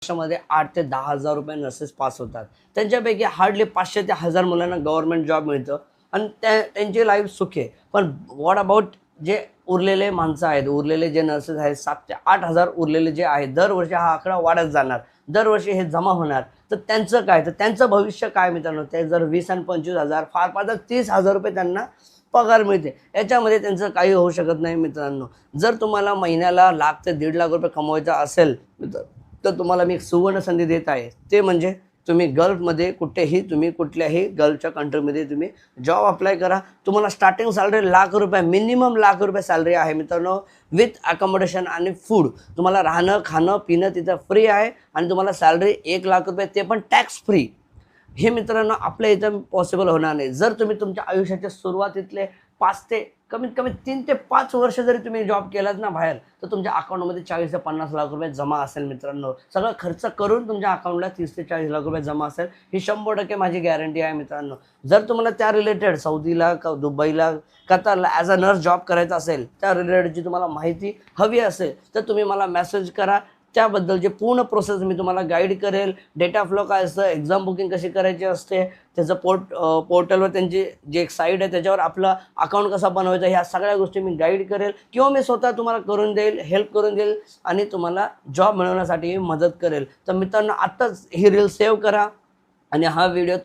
महाराष्ट्रामध्ये 8 ते 10,000 रुपये नर्सेस पास होतात. त्यांच्यापैकी हार्डली 500 ते 1000 मुलांना गव्हर्नमेंट जॉब मिळतं आणि त्यांची लाईफ सुखी आहे. पण व्हॉट अबाउट जे उरलेले माणसं आहेत, उरलेले जे नर्सेस आहेत, 7 ते 8,000 उरलेले जे आहेत, दरवर्षी हा आकडा वाढत जाणार, दरवर्षी हे जमा होणार. तर त्यांचं काय, तर त्यांचं भविष्य काय मित्रांनो? ते जर 20 आणि 25,000 फार फार तर 30,000 रुपये त्यांना पगार मिळते. याच्यामध्ये त्यांचं काही होऊ शकत नाही मित्रांनो. जर तुम्हाला महिन्याला लाख ते 1.5 लाख रुपये कमवायचा असेल तर तुम्हाला मी एक सुवर्ण संधी देत आहे. ते म्हणजे तुम्ही गल्फमध्ये कुठल्याही गल्फच्या कंट्रीमध्ये तुम्ही जॉब अप्लाय करा. तुम्हाला स्टार्टिंग सॅलरी लाख रुपये, मिनिमम लाख रुपये सॅलरी आहे मित्रांनो, विथ अकोमोडेशन आणि फूड. तुम्हाला राहणं, खाणं, पिणं तिथं फ्री आहे आणि तुम्हाला सॅलरी 1 लाख रुपये, ते पण टॅक्स फ्री. हे मित्रांनो आपल्या इथं पॉसिबल होणार नाही. जर तुम्ही तुमच्या आयुष्याच्या सुरुवातीतले 5 ते कमीत कमी 3 ते 5 वर्ष जरी तुम्ही जॉब केलात ना बाहेर, तर तुमच्या अकाउंटमध्ये 40 ते 50 लाख रुपये जमा असेल मित्रांनो. सगळं खर्च करून तुमच्या अकाउंटला 30 ते 40 लाख रुपये जमा असेल, ही 100% माझी गॅरंटी आहे मित्रांनो. जर तुम्हाला त्या रिलेटेड सौदीला, दुबईला, कतारला ॲज अ नर्स जॉब करायचा असेल, त्या रिलेटेडची तुम्हाला माहिती हवी असेल, तर तुम्ही मला मेसेज करा. त्याबद्दलचे पूर्ण प्रोसेस मी तुम्हाला गाईड करेल. डेटा फ्लो काय असतं, एक्झाम बुकिंग कशी करायची असते, त्याचं पोर्टलवर त्यांची जी एक साईट आहे त्याच्यावर आपलं अकाउंट कसा बनवायचा, ह्या सगळ्या गोष्टी मी गाईड करेल किंवा मी स्वतः तुम्हाला करून देईल, हेल्प करून देईल आणि तुम्हाला जॉब मिळवण्यासाठी मदत करेल. तर मित्रांनो आत्ताच ही रील सेव्ह करा आणि हा व्हिडिओ